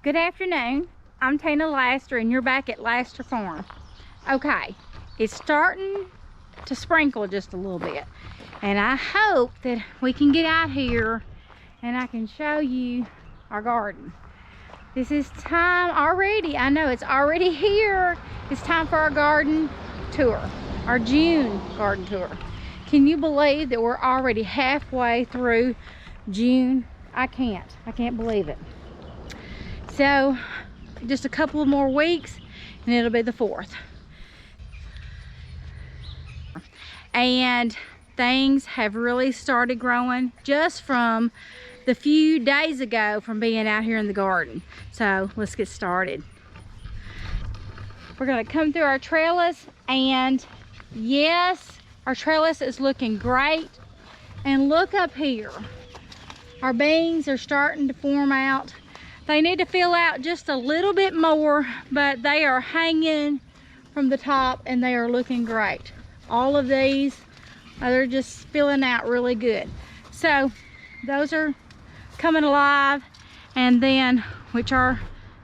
Good afternoon. I'm Tina Laster and you're back at Laster Farm. Okay, it's starting to sprinkle just a little bit. And I hope that we can get out here and I can show you our garden. This is time already. I know it's already here. It's time for our garden tour, our June garden tour. Can you believe that we're already halfway through June? I can't believe it. So just a couple of more weeks and it'll be the 4th. And things have really started growing just from the few days ago from being out here in the garden. So let's get started. We're gonna come through our trellis, and yes, our trellis is looking great. And look up here. Our beans are starting to form out. They need to fill out just a little bit more, but they are hanging from the top and they are looking great. All of these, they're just filling out really good. So those are coming alive, and then which our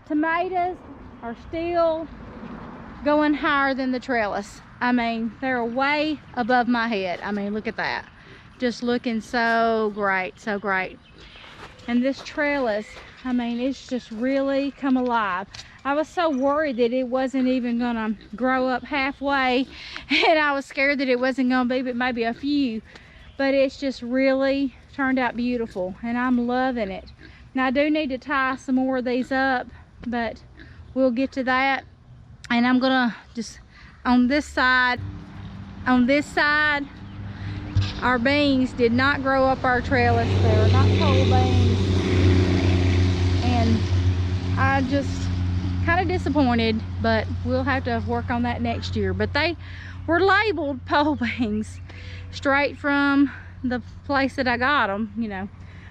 tomatoes are still going higher than the trellis. I mean, they're way above my head. I mean, look at that. Just looking so great, so great. And this trellis, I mean, it's just really come alive. I was so worried that it wasn't even gonna grow up halfway, and I was scared that it wasn't gonna be but maybe a few, but it's just really turned out beautiful and I'm loving it. Now I do need to tie some more of these up, but we'll get to that. And I'm gonna just, on this side, our beans did not grow up our trellis. They're not pole beans. And I just kind of disappointed, but we'll have to work on that next year. But they were labeled pole beans straight from the place that I got them, you know.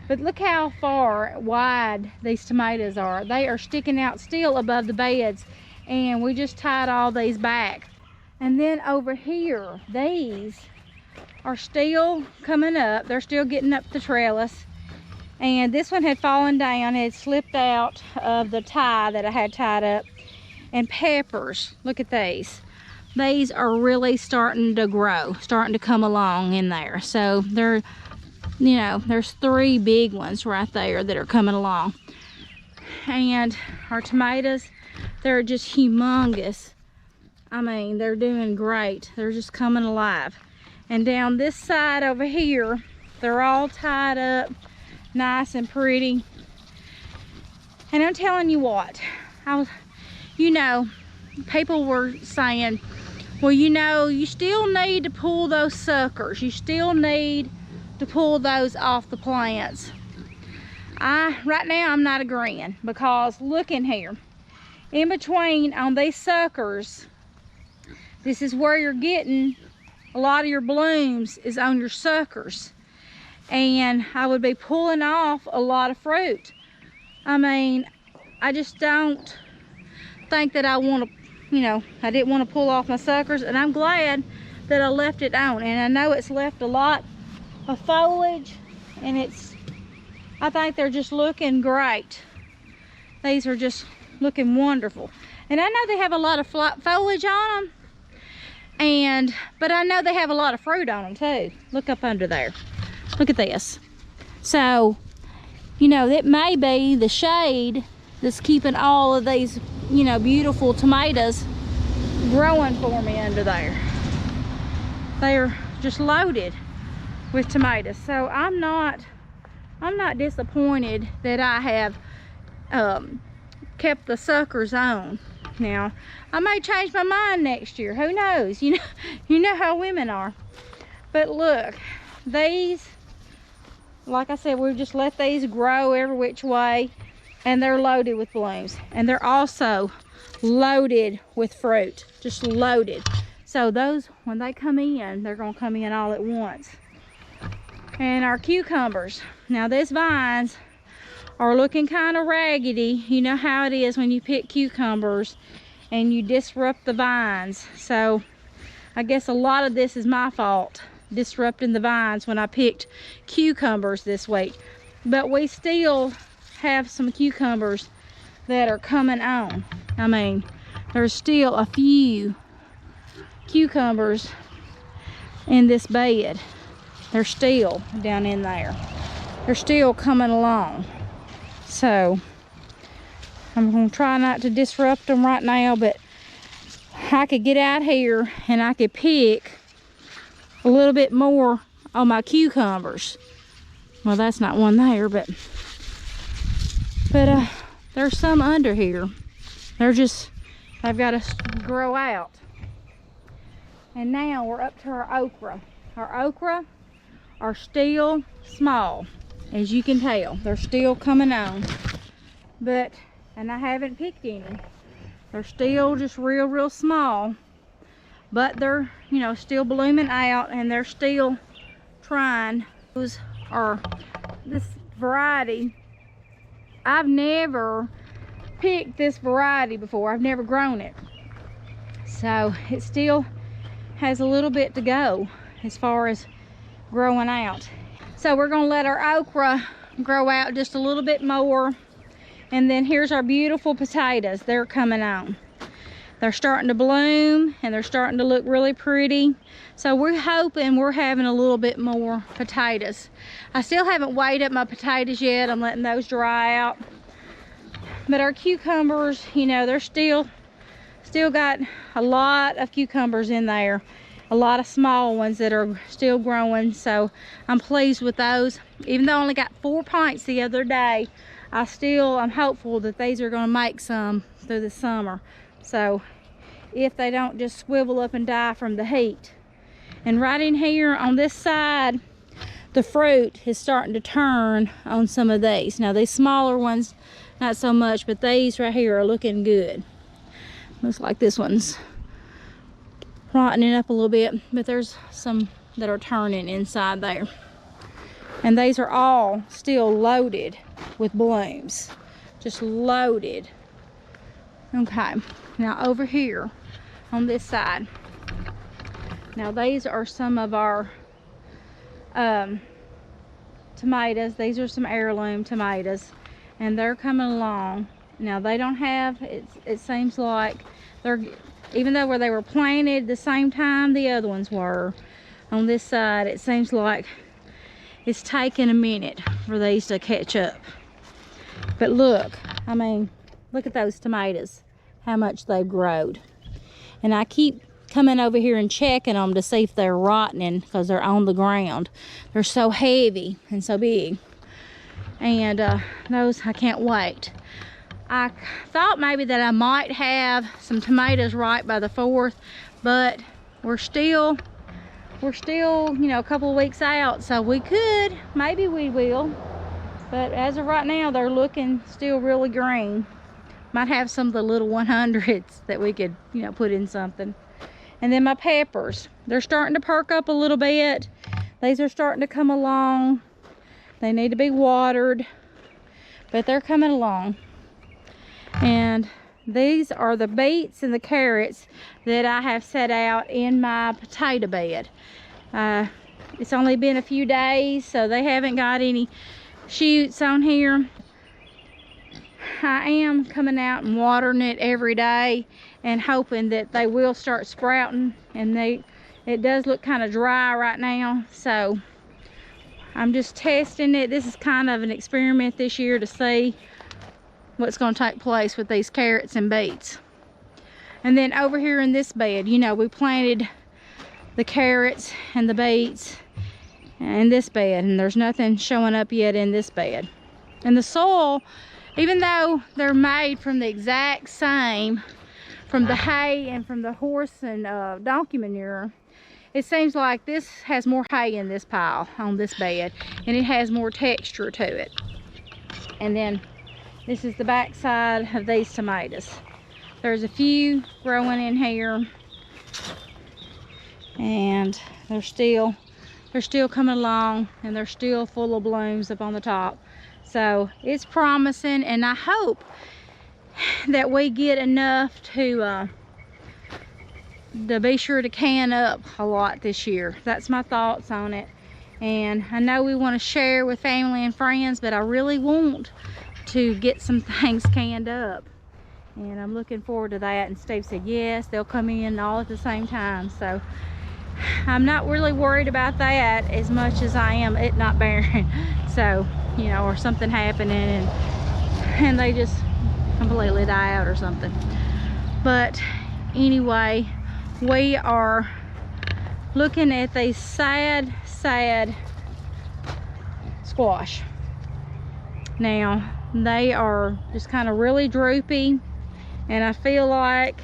But look how far wide these tomatoes are. They are sticking out still above the beds, and we just tied all these back. And then over here, these are still coming up. They're still getting up the trellis. And this one had fallen down, it had slipped out of the tie that I had tied up. And peppers, look at these. These are really starting to grow, starting to come along in there. So they're, you know, there's 3 big ones right there that are coming along. And our tomatoes, they're just humongous. I mean, they're doing great. They're just coming alive. And down this side over here, they're all tied up nice and pretty. And I'm telling you what, you know, people were saying, well, you know, you still need to pull those suckers. You still need to pull those off the plants. Right now, I'm not agreeing, because look in here. In between on these suckers, this is where you're getting a lot of your blooms, is on your suckers. And I would be pulling off a lot of fruit. I mean, I just don't think that I want to, you know, I didn't want to pull off my suckers, and I'm glad that I left it on. And I know it's left a lot of foliage, and I think they're just looking great. These are just looking wonderful. And I know they have a lot of foliage on them, but I know they have a lot of fruit on them too. Look up under there. Look at this. So, you know, it may be the shade that's keeping all of these, you know, beautiful tomatoes growing for me under there. They're just loaded with tomatoes. So I'm not disappointed that I have kept the suckers on. Now, I may change my mind next year. Who knows? You know how women are. But look, these, like I said, we've just let these grow every which way, and they're loaded with blooms. And they're also loaded with fruit, just loaded. So those, when they come in, they're gonna come in all at once. And our cucumbers, now these vines are looking kind of raggedy. You know how it is when you pick cucumbers and you disrupt the vines. So I guess a lot of this is my fault, disrupting the vines when I picked cucumbers this week. But we still have some cucumbers that are coming on. I mean, there's still a few cucumbers in this bed. They're still down in there. They're still coming along. So I'm gonna try not to disrupt them right now, but I could get out here and I could pick a little bit more on my cucumbers. Well, that's not one there, but there's some under here. They've got to grow out. And now we're up to our okra. Our okra are still small, as you can tell. They're still coming on, and I haven't picked any. They're still just real small, but they're, you know, still blooming out, and they're still trying. Those are this variety. I've never picked this variety before. I've never grown it, so it still has a little bit to go as far as growing out. So we're gonna let our okra grow out just a little bit more. And then here's our beautiful potatoes. They're coming on. They're starting to bloom and they're starting to look really pretty. So we're hoping we're having a little bit more potatoes. I still haven't weighed up my potatoes yet. I'm letting those dry out. But our cucumbers, you know, they're still got a lot of cucumbers in there. A lot of small ones that are still growing. So I'm pleased with those. Even though I only got 4 pints the other day, I'm hopeful that these are going to make some through the summer. So if they don't just swivel up and die from the heat. And right in here on this side, the fruit is starting to turn on some of these. Now these smaller ones, not so much, but these right here are looking good. Looks like this one's rotting up a little bit, but there's some that are turning inside there. And these are all still loaded with blooms, just loaded. Okay, now over here on this side, now these are some of our tomatoes. These are some heirloom tomatoes, and they're coming along. Now they don't have, it seems like they're, even though where they were planted the same time the other ones were, on this side it seems like it's taking a minute for these to catch up. But look, I mean, look at those tomatoes, how much they've growed. And I keep coming over here and checking them to see if they're rotting because they're on the ground. They're so heavy and so big. And those, I can't wait. I thought maybe that I might have some tomatoes right by the 4th, but we're still, you know, a couple of weeks out, so we could, maybe we will. But as of right now, they're looking still really green. Might have some of the little 100s that we could, you know, put in something. And then my peppers, they're starting to perk up a little bit. These are starting to come along. They need to be watered, but they're coming along. And these are the beets and the carrots that I have set out in my potato bed. It's only been a few days, so they haven't got any shoots on here. I am coming out and watering it every day and hoping that they will start sprouting. And it does look kind of dry right now, so I'm just testing it. This is kind of an experiment this year to see what's going to take place with these carrots and beets. And then over here in this bed, you know, we planted the carrots and the beets in this bed, and there's nothing showing up yet in this bed. And the soil, even though they're made from the exact same, from the hay and from the horse and donkey manure, it seems like this has more hay in this pile on this bed, and it has more texture to it. And then this is the back side of these tomatoes. There's a few growing in here, and they're still coming along, and they're still full of blooms up on the top. So it's promising, and I hope that we get enough to be sure to can up a lot this year. That's my thoughts on it. And I know we want to share with family and friends, but I really want to get some things canned up. And I'm looking forward to that. And Steve said yes, they'll come in all at the same time. So I'm not really worried about that as much as I am it not bearing. So, you know, or something happening and they just completely die out or something. But anyway, we are looking at these sad squash. Now, they are just kind of really droopy, and I feel like,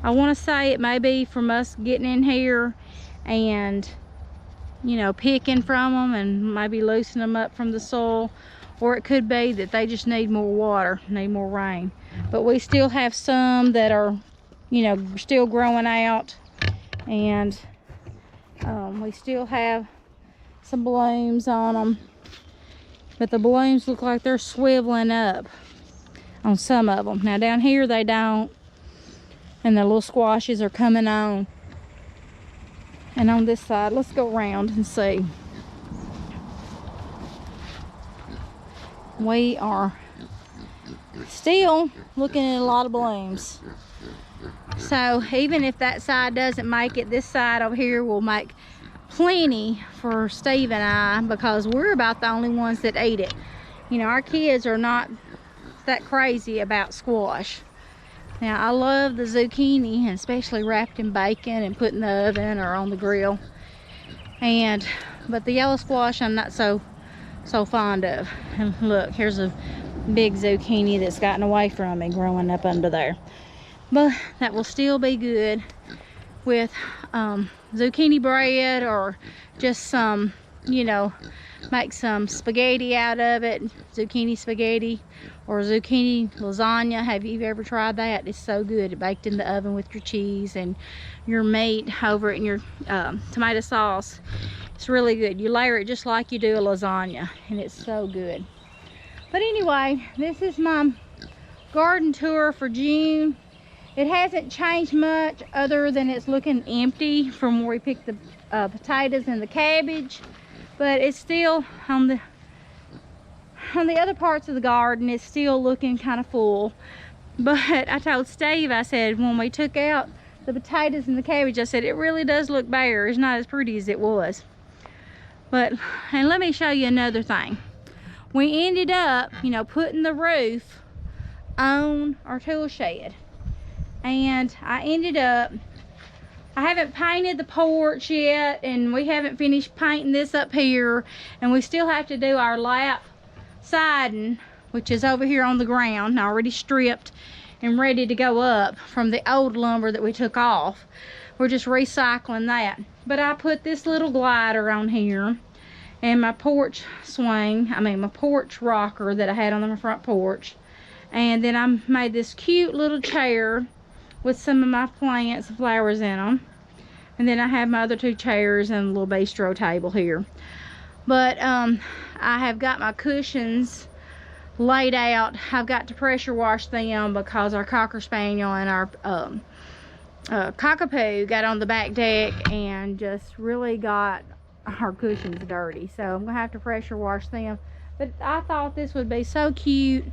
I want to say it may be from us getting in here and, you know, picking from them and maybe loosening them up from the soil, or it could be that they just need more water, need more rain. But we still have some that are, you know, still growing out, and we still have some blooms on them, but the blooms look like they're swiveling up on some of them. Now down here they don't, and the little squashes are coming on. And on this side, let's go around and see. We are still looking at a lot of blooms. So even if that side doesn't make it, this side over here will make plenty for Steve and I, because we're about the only ones that eat it. You know, our kids are not that crazy about squash. Now, I love the zucchini, and especially wrapped in bacon and put in the oven or on the grill. But the yellow squash I'm not so fond of. And look, here's a big zucchini that's gotten away from me growing up under there. But that will still be good with zucchini bread, or just some, you know, make some spaghetti out of it, zucchini spaghetti, or zucchini lasagna. Have you ever tried that? It's so good. Baked in the oven with your cheese and your meat over it and your tomato sauce. It's really good. You layer it just like you do a lasagna, and it's so good. But anyway, this is my garden tour for June. It hasn't changed much other than it's looking empty from where we picked the potatoes and the cabbage, but it's still on the other parts of the garden, it's still looking kind of full. But I told Steve, I said, when we took out the potatoes and the cabbage, I said, it really does look bare. It's not as pretty as it was. But, and let me show you another thing. We ended up, you know, putting the roof on our tool shed. And I haven't painted the porch yet, and we haven't finished painting this up here, and we still have to do our lap siding, which is over here on the ground, already stripped and ready to go up from the old lumber that we took off. We're just recycling that. But I put this little glider on here, and my porch my porch rocker that I had on the front porch, and then I made this cute little chair with some of my plants and flowers in them. And then I have my other two chairs and a little bistro table here. But I have got my cushions laid out. I've got to pressure wash them because our Cocker Spaniel and our Cockapoo got on the back deck and just really got our cushions dirty. So I'm gonna have to pressure wash them. But I thought this would be so cute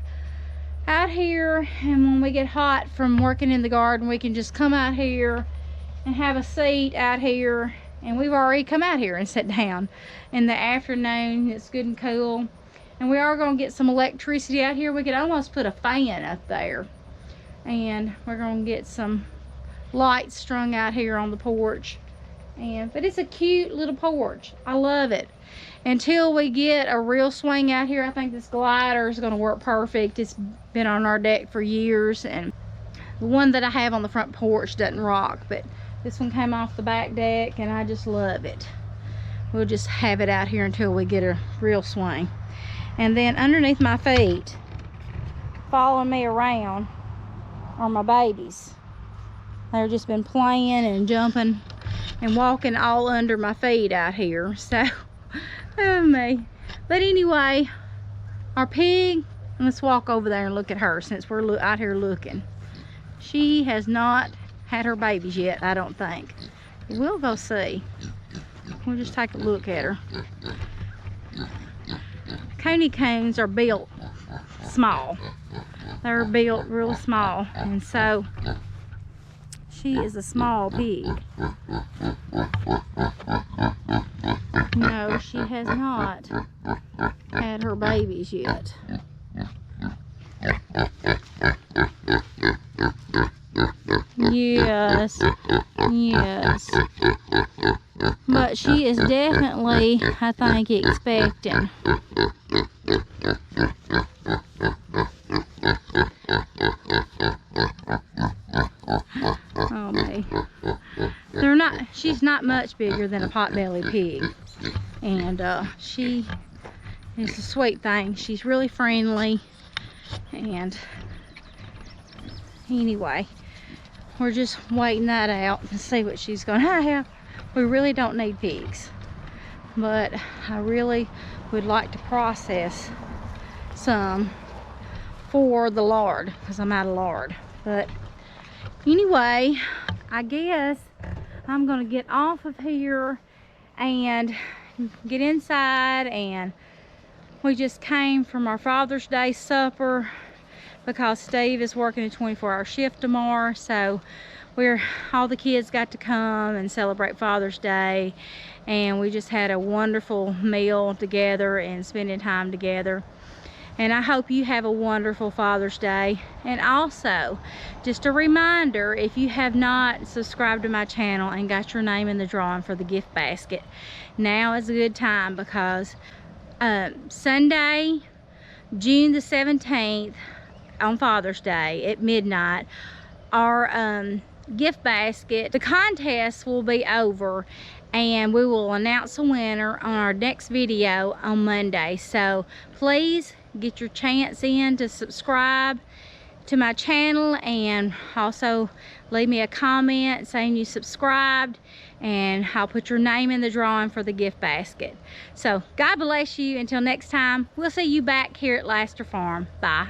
out here, and when we get hot from working in the garden, we can just come out here and have a seat out here. And we've already come out here and sat down in the afternoon. It's good and cool, and we are going to get some electricity out here. We could almost put a fan up there, and we're going to get some lights strung out here on the porch. But it's a cute little porch. I love it. Until we get a real swing out here, I think this glider is going to work perfect. It's been on our deck for years, and the one that I have on the front porch doesn't rock, but this one came off the back deck, and I just love it. We'll just have it out here until we get a real swing. And then underneath my feet, following me around, are my babies. They've just been playing and jumping and walking all under my feet out here. So oh me. But anyway, our pig, let's walk over there and look at her since we're out here looking. She has not had her babies yet, I don't think. We'll go see. We'll just take a look at her. Coney cones are built small. They're built real small, and so she is a small pig. No, she has not had her babies yet. Yes, yes. But she is definitely, I think, expecting. Oh, me. They're not, she's not much bigger than a potbelly pig. And she is a sweet thing. She's really friendly. And anyway, we're just waiting that out and see what she's going to have. We really don't need pigs, but I really would like to process some for the lard because I'm out of lard. But anyway, I guess I'm going to get off of here and get inside. And we just came from our Father's Day supper because Steve is working a 24-hour shift tomorrow, so all the kids got to come and celebrate Father's Day, and we just had a wonderful meal together and spending time together. And I hope you have a wonderful Father's Day. And also, just a reminder, if you have not subscribed to my channel and got your name in the drawing for the gift basket, now is a good time, because Sunday, June the 17th, on Father's Day at midnight, our gift basket, the contest will be over, and we will announce a winner on our next video on Monday. So please get your chance in to subscribe to my channel, and also leave me a comment saying you subscribed, and I'll put your name in the drawing for the gift basket. So God bless you. Until next time, we'll see you back here at Laster Farm. Bye.